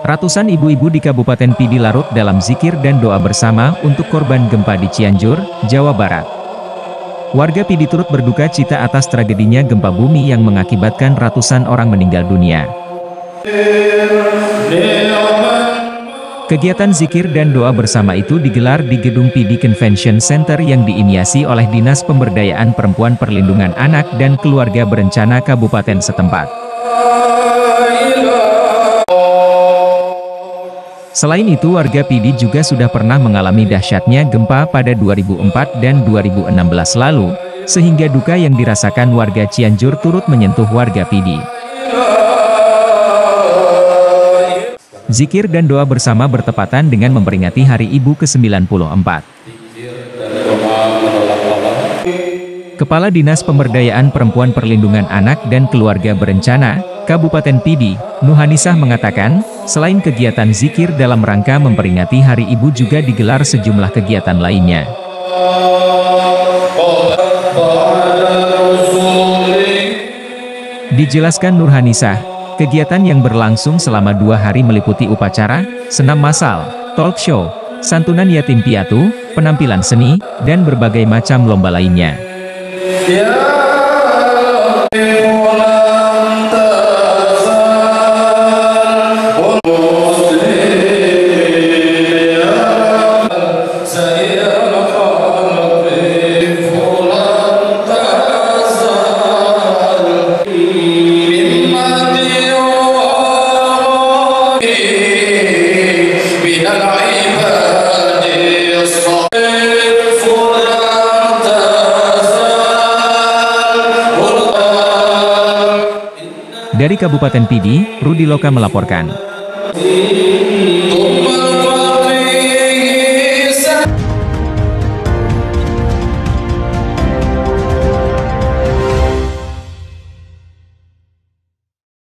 Ratusan ibu-ibu di Kabupaten Pidi larut dalam zikir dan doa bersama untuk korban gempa di Cianjur, Jawa Barat. Warga Pidi turut berduka cita atas tragedinya gempa bumi yang mengakibatkan ratusan orang meninggal dunia. Kegiatan zikir dan doa bersama itu digelar di Gedung Pidi Convention Center yang diinisiasi oleh Dinas Pemberdayaan Perempuan Perlindungan Anak dan Keluarga Berencana Kabupaten setempat. Selain itu, warga Pidi juga sudah pernah mengalami dahsyatnya gempa pada 2004 dan 2016 lalu, sehingga duka yang dirasakan warga Cianjur turut menyentuh warga Pidi. Zikir dan doa bersama bertepatan dengan memperingati Hari Ibu ke-94. Kepala Dinas Pemberdayaan Perempuan Perlindungan Anak dan Keluarga Berencana, Kabupaten Pidi, Nuhanisah mengatakan, selain kegiatan zikir dalam rangka memperingati Hari Ibu juga digelar sejumlah kegiatan lainnya. Dijelaskan Nurhanisah, kegiatan yang berlangsung selama 2 hari meliputi upacara, senam massal, talk show, santunan yatim piatu, penampilan seni, dan berbagai macam lomba lainnya. Dari Kabupaten Pidi, Rudi Loka melaporkan.